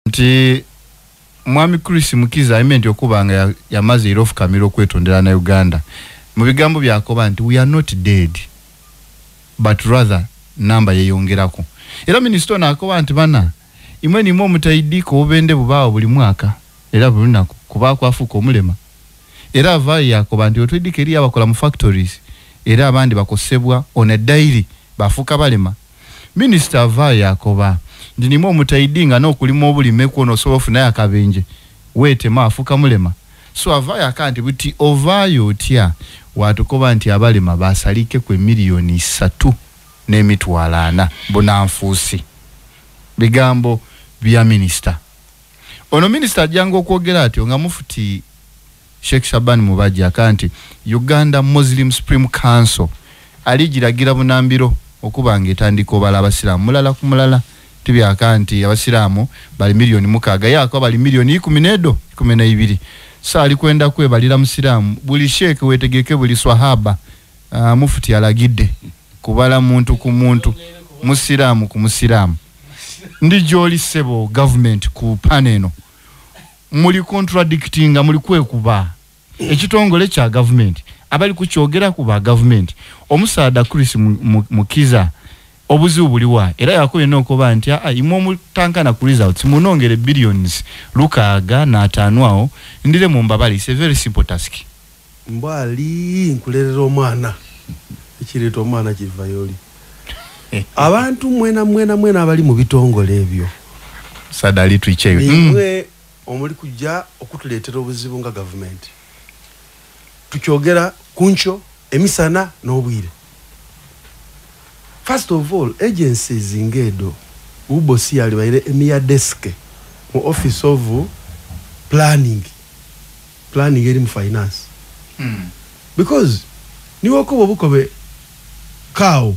nti Mwami Chris Mukiza aimenti okubanga yamaze irofu kamiro kwetondera na Uganda mu bigambo byakoba nti we are not dead but rather number yeyongerako era minister nakoba nti bana imwe ni mwo mutaidiko obende bubawo buli mwaka era bulunako kuba kwafuka omulema era avaye yakoba nti otwidike eri abakola mu factories era abandi bakosebwa on a daily bafuka balema minister avaye yakoba ndinimo mutaidinga no kulimo obulime kuno sofu naye akabenje wete mafuka mulema so avaye akanti buti ovayo otya watukoba nti abalema basalike kwe milioni 3 n'emitwalana bonanfusi bigambo bya minister ono minister jango okwogera ati nga mufuti Sheikh Shaban Mubaji akanti Uganda Muslim Supreme Council aligiragira bunambiro okubanga etandiko bala abasiramu mulala kumulala tibya akanti abasiramu bali milioni mukaga yako bali milioni 12 sali kwenda kwebalira musiramu buli sheikh wetegeke buli swahaba mufuti alagidde kubala muntu ku muntu musiramu ku musiramu ndi joli sebo government ku paneno muli contradicting muli kwekuba ekitongole kya government abali kukyogera kuba government omusaada Chris Mukiza obuzi buliwa era yakoye nokoba nti imwe mutankana ku results munongere billions lukaga na atanwao ndire mu mbabali it's a very simple task mbali nkulerera omwana ekirito omwana kivayoli abantu mwena abali mu bitongole ebyo sadali twiche imwe omuli kujja okutuleetera obuzibu nga government tukyogera kuncho emisana n'obwire. First of all, agencies ingedo ubosi yali baire emia desk mu office of planning eri mu finance because niwo ko bukobe kao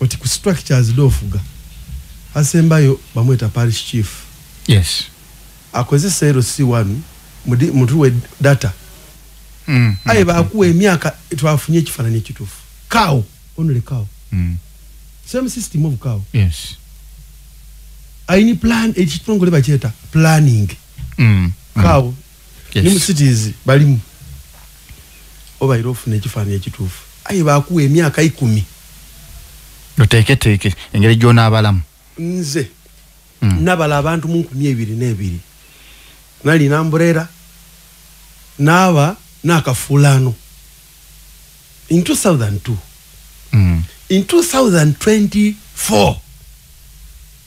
oti ku structures dofuga asembayo bamweta parish chief yes akozesa C1 mutuwe data aye bakuwe emyaka twafunye kifananye kitufu kao only kao same system of kao yes aini plan ekitongole bacheta planning kao yes. Ni mu cities balimu oba irofu nekifanye kitufu aye bakuwe emyaka 10 teke engeri jona abalamu nze nabala abantu mu 12 nali nambrera naba nakafulano in 2002 in 2024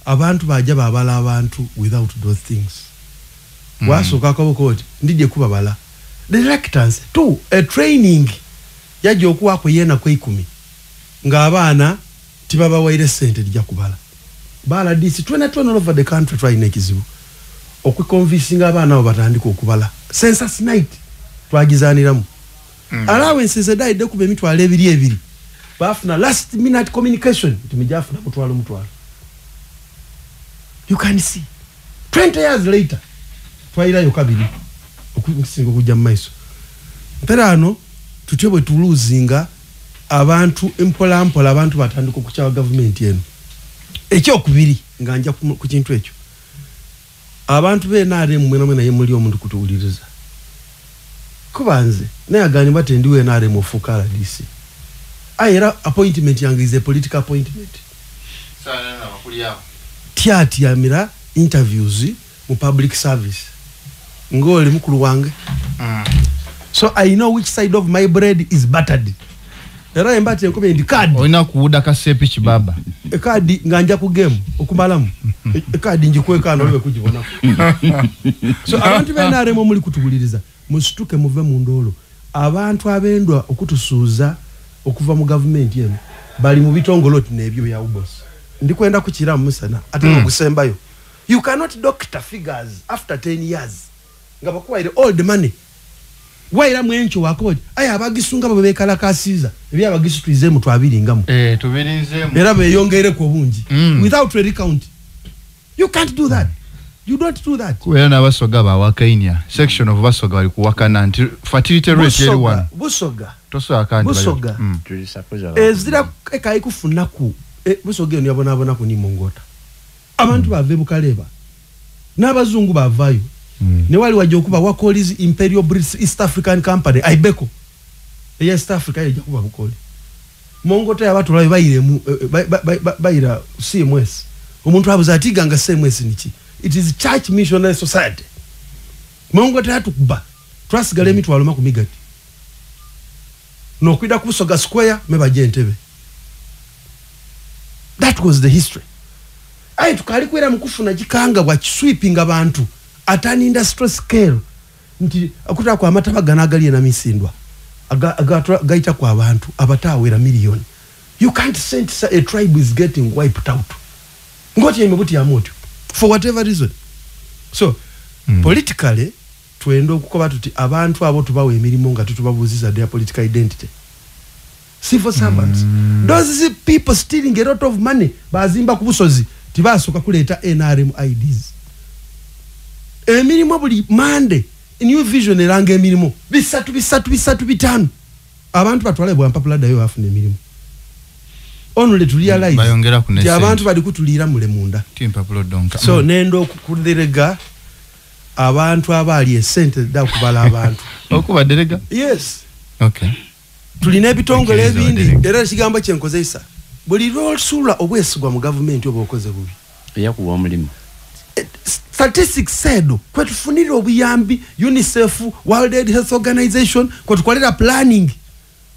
abantu baja babala abantu without those things wasoka kabokoti ndije kubabala the reluctance to a training yaje okuwa ko yena ko 10 nga abana tibaba waire sente dija kubala bala disi 20 all over the country trying ekizibu okuconvincing abana obatandika okubala census night twagizaniramu allowances died kube mitwale ebiri bafuna last minute communication timijafuna mutwalo you can see 20 years later twaira yokabiri okusingo kujja maiso mperano tutebwe tuluzinga abantu empola abantu batandika okucha government yenu ekyo kubiri nganja ku kintu ekyo abantu benare mwena yemuli omuntu kutuuliriza kubanze nayagani batendiwe nare mufukala DC ayera appointment yange is a political appointment sana na bakuliya tiati yamira interviews mu public service ngole mukulu wange so I know which side of my bread is buttered era embate enkobe ndi card oina kuuda kasepi kibaba e card nganja ku game okumalamu e card njikweka no lwe kujibona so abantu benare mo muli kutubuliriza musituke muve mu ndolo abantu abendwa okutusuuza okuva mu government yenu bali mu bitongoloti nebyo ya ubos ndikwenda kukira musana ate okusembayo you cannot doctor figures after 10 years nga bakuwaire all the money waira mwencho wako aya abagisunga babekala kasiza ebya abagisutwize mu twabiringamo tubirinzemu era beyongere ko bungi without a recount you can't do that. You don't do that. Kuya na basoga ba wakainia section of basoga bali kuwakana nti fertility rate yeri one busoga toso akandi busoga ezira ekai kufuna ku busoga eno yabona ku ni mongota abantu bave bukaleba n'abazungu bavayo ne wali wajja okuba wakoliz Imperial British East African Company Ibeco East Africa yajja kuba bukoli mongote abantu lawe bayira CMS omuntu abuza atiganga CMS niki it is Church Missionary Society mongote atukuba twasigala emitwalo makumigati no kwida kusoga square mebaje Entebbe. That was the history. Ayi tukali kwera mukufuna jikanga bwa sweeping abantu at an industrial scale nti akuta kwa amata ganagali na misindwa gaita kwa abantu abatawera million. You can't sense a tribe is getting wiped out. Ngoti yemebuti ya moto for whatever reason. So politically tuendo kukoba tuti abantu abo tubawe emirimo nga tutubabuziza their political identity. Civil servants. Those people stealing a lot of money bazimba kubusozi tibasoka kuleta NRM IDs. Emirimo buli mande new vision eranga emirimo bisatu bitano abantu batwale bwa mpapula dayo afune emirimo. Only to realize bayongera ku nese abantu bali kutulira mule munda timpapulo donka. So nendo kuderega abantu abali esente da kubala abantu okubaderega. Yes. Okay. Tulina ebitongole ebindi era kigambo kyenkozeisa buli lw'osula obwesigwa mu government obokoze bubi eyakuwa omulimo. Statistics said kwetufunira obuyambi UNICEF World Health Organization kwetukolera planning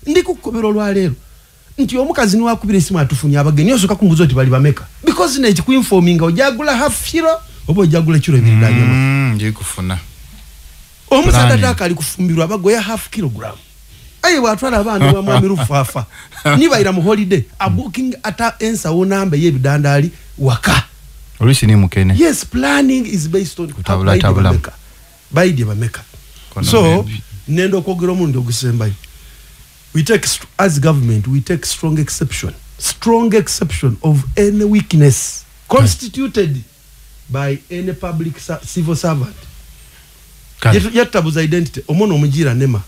ndikukobera olwaleero nti omukazi ni wakubira esimu atufunya abagenyi osoka kumbuzo oti bali bameka because ne kikuinforming ojagula half kilo obo ojagula kilo ebindanyama nje kufuna omusada takali kufumbirwa abagoya half kilogram. Ayi watwala abantu wa mwami Lufafa niba ira mu holiday a booking ata ensa wonamba yebidandali waka olusi ni mukene. Yes, planning is based on tabula by the bameka. So nendo kogero omundi ogusemba we take as government we take strong exception of any weakness constituted by any public civil servant. Yatabuza identity omono omujira nema.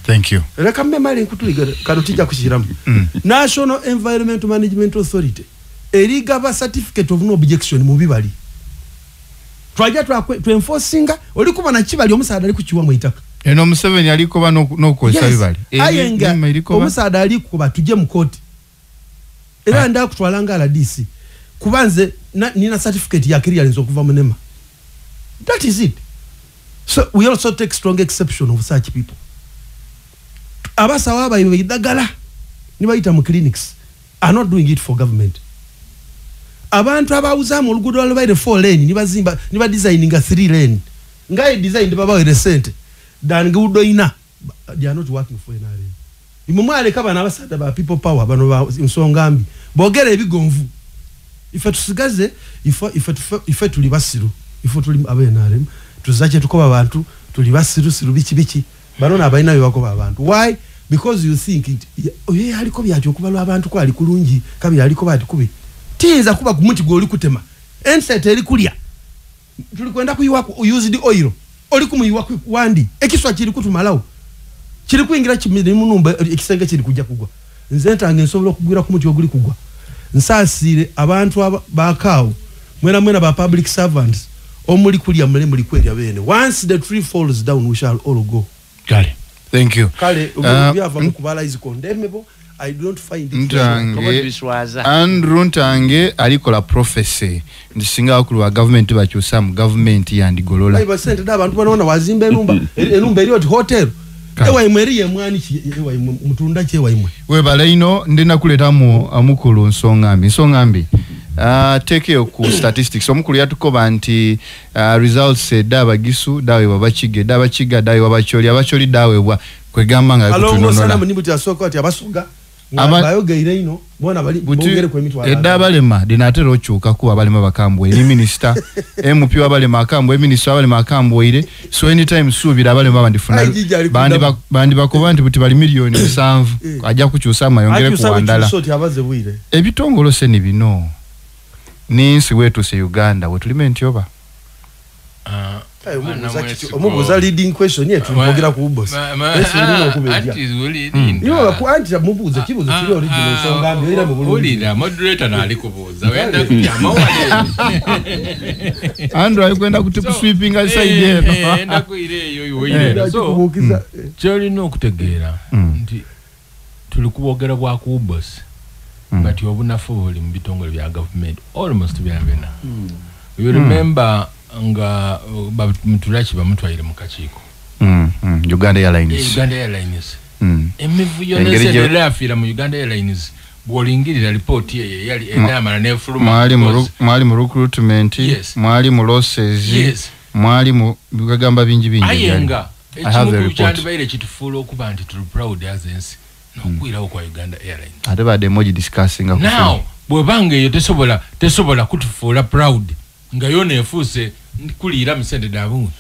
Thank you. Reka mmemali nkutuliga kanotija kushiramu. National Environment Management Authority erigaba certificate of no objection mu bibali. Twaja to enforcinga olikuba na kibali omusada ali kuchiwa mu itaka. Eno Museveni aliko ba no kosa bibali. Ayenga omusada ali kuba tuje mu court. Era nda kutwalanga ala DC. Kubanze nina certificate ya career nzo kuva munema. That is it. So we also take strong exception of such people. Abasawa bayiwe idagala nibayita mu clinics are not doing it for government. Abantu abawuza mu lugudo lwabaire 4 lane nibazimba niba designing a 3 lane ngai design baba recent dan gudo ina they are not working for NRM. Imumwale kaba nabasada ba people power bano ba Nsongambi bogere ebigonvu ife tusigaze ife tuli basiru ife tuli abe NRM tuzache tukoba abantu tuli basiru bichi bano nabayina bako abantu. Why? Because you think it aliko byacho kubalwa abantu ko ali kulungi kabiri aliko bati kubi tinza kuba kumuti goli kutema enset eri kulya tulikwenda kuyiwa used oil oli kumuyiwa wandi ekiswa kiri kutumalawo kiri kuingira kimiri munumba ekisenge kiri kujja kugwa nze Ntange nsobola okugwira kumuti oguli kugwa nsasire abantu bakawo mwena ba public servants omuli kulya muli kweri abene. Once the tree falls down we shall all go. Kale. Thank you. Kale ubyava mukubala is condemnable. I don't find it. Ntange alikola prophecy ndisinga okulu government bakyusa mu government yandi golola. Ayi basente da abantu bana wazimba enumba eri hotel. Ewa imweri ye mwani ewa mutunda chewa imwe. We balaino ndina kuleta mu amukulu Nsongambi. Take yo ku statistics omukulu yatukoba nti results daba gisu dawe babachige daba chiga dawe abacholi dawe bwa kwegamba nga kutunonola. Alongo sana mnibuti asoko ati abasunga bayogeire ino bona bali bongere kwa mitwala. Edabalema dinatero chuka kuba balema bakambwe ni minister MP wabalema akambwe minister wabalema akambwe ile so anytime subira abalema bandifuna bandi bakoba nti buti bali million 7 ajja kukyusa mayongere kuwandala ebitongolo se ni bino ninsi wetu se Uganda wetulime ntioba omubuuza leading question yetu mpogera ku boss anti mubuuze kibuuzo kiri original Nsongambi era mu bulungi moderator nali kubuuza wenda kutyama wale Andrew alikwenda kutipu sweeping aside eno enda kuireyo yoyire so kyolina okutegeera nti tuli kubogera bwa ku boss but obunafu buli mu bitongole bya government almost byabena you remember nga mutulachi bamutwaire mu kakiiko Uganda Airlines emivuyo nesendera afira mu Uganda Airlines bwolingirira report ye yali enamana ne fuluma mwali mu recruitment mwali mu losses mwali mu bigamba bingi ayenga ekimu kyandi baire kitufulo okuba nti tuli proud agency nokwira kwa Uganda Airlines ate bade emoji discussing now bwebange yo tesobola kutufuula proud nga yone efuse kulira misende dabu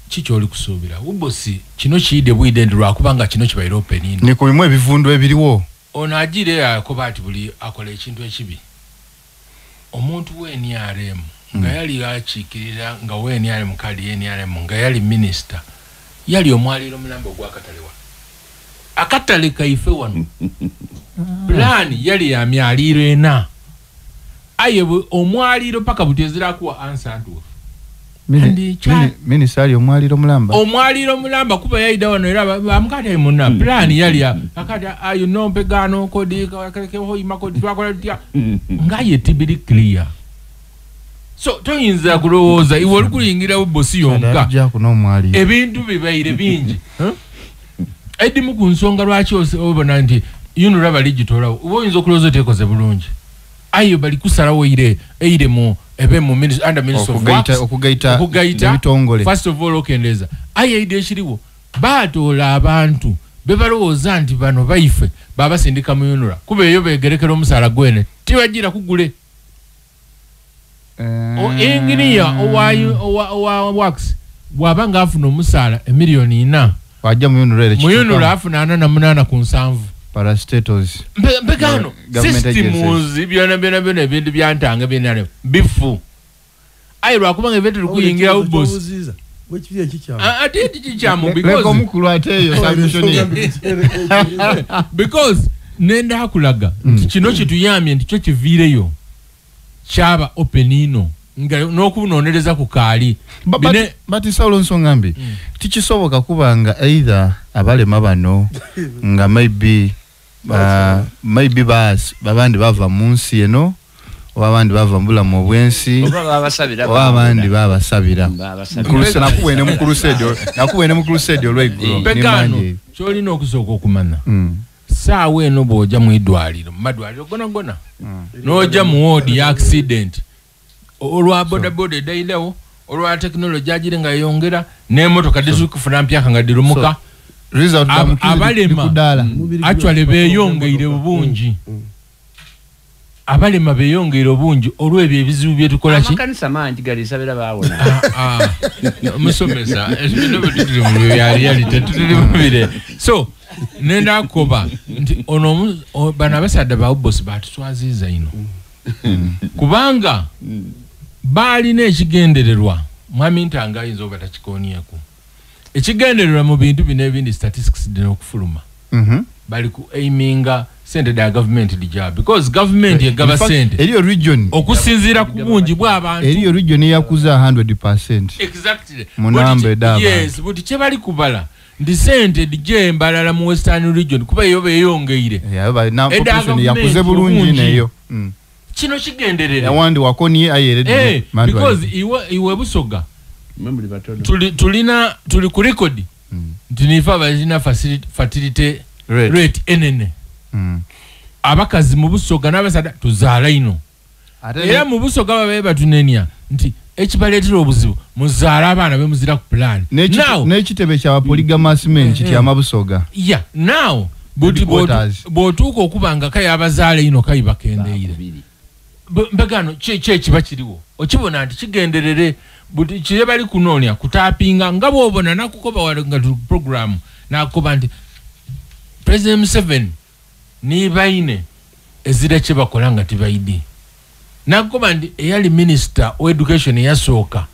chicho oli kusobira ubosi kino kiyide bwide ndwa kubanga kino kibaira open ino ni kulimwe ebivundo ebiriwo ono agire yakoba ati buli akola ekintu ekibi omuntu weni aremu nga yali achikirira nga weni ale mukali yeni aremu nga yali minister yali omwaliro mulambo gwa katalewa akatale kaife wano plan yali ya myaliro ena aye omwaliro paka butezira kuwa answer ntu minisali omwaliro mulamba kuba yaida wano era bamukata imuna plan yali akata ayo nompe gano kodi kake hoima kodi twakola tya ngaye tibiri clear so toyinza kulowooza iwe olikulingira ubosi yonka ebintu bibaire bingi edimu ku nsonga lwaki obona nti yuno raba ligitola uboyinza okulowooza tekoze bulungi ayo bali kusalawo eire mu ebe mu under minister of works okugaita ebitongole first of all okendeza aye ide shiriwo batola abantu bebalowooza nti bano baife baba sindika mu yunura kube yo begerekera omusala gwene tibagira kugule engineer owa works wabanga afuna omusala emiliyoni 4 wajja mu yunura afuna 8 ku 7 parastatos mbegano systems byona ebintu byantange binane bifu ayirwa kubanga evetu kuyingira uboss ate tikichamu because nenda akulaga kino kituyamye nti kyo kivireyo chaba openino nga nokunonereza ku kali but Saulo Nsongambi tikisoboka kubanga either abalema bano nga maybe bas babandi bava munsi eno wabandi bava mbula mu bwensi wabandi babasabira nakubwene mu crusade olweggulo nimanje kyolina okusooka okumanya saawa eno bw'ojja mu idwaliro madwaliro gona n'ojja mu ward ya accident olwa bodaboda edailewo olwa technology agire nga yongera n'emmotoka dizikufuna mpyaka nga dirumuka abalema actually beyongeire obungi abalema beyongeire obungi olw'ebyo ebizibu byetukola ki amakanisa mangi galisabira baawona musomesa ebintu bituli mu reality tutuli mubire so nenda koba nti ono bana basadde ba boss batutwaziza ino kubanga bali n'ekigendererwa mwami Ntange ayinza oba takikoniyeku ekigendererwa mu bintu bino ebindi statistics dino okufuluma bali ku aiminga sente da government di job because government yegaba sente eriyo region okusinzira ku bungi bw'abantu eriyo region yakuza 100% exactly munambe daba yes but kyebali kubala ndi sente dije mbalala mu western region kuba yo beyongeire population yakuze bulungi neyo kino kigenderera yawandi wakoni ayerede because iwe busoga tuli ku record ndinifa bazina fertility rate enene abakazi mu busoga n'abasada tuzaala ino era mu busoga babe batunenya nti ekibaletera obuzibu muzaala abaana bemuzira ku plan n'ekitebe kya polygamous men kiti amabusoga now bw'otuuka okubanga kayi abazaala ino kayi bakendeire mbegano kiba kiriwo okibona nti kigenderere buti kye bali kunoonya kutapinga nga bw'obona nakukoba wali nga tu program nakukoba nti President Museveni nibaine ezira kye bakola nga tibaidi nakukoba nti eyali minister o education yasooka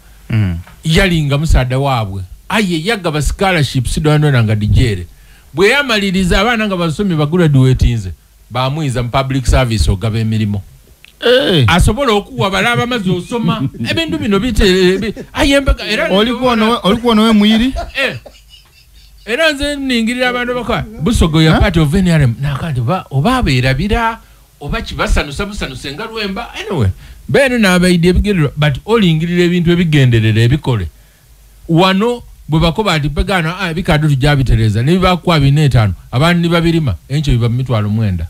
yalinga musaada waabwe aye yagaba scholarships dondona nga dijere bwe yamaliriza abaana nga basomye bagraduatinze bamwiza mu public service ogaba emirimu asobola okuwa balaba amaze osoma ebintu bino bite ayembega era olikuwa nowe mwiri era nze ningirira abantu bakwa Busogo ya part of NRM nakandi oba beerabira oba kibasanusa busanuse nga Lwemba anyway bene nabaide ebigiriro but olingirira ebintu ebigenderere ebikole wano bwe bakoba ati pegana bikado tujabitereza ne bakwa 5 abantu ni babirima encho biba mitwalo 9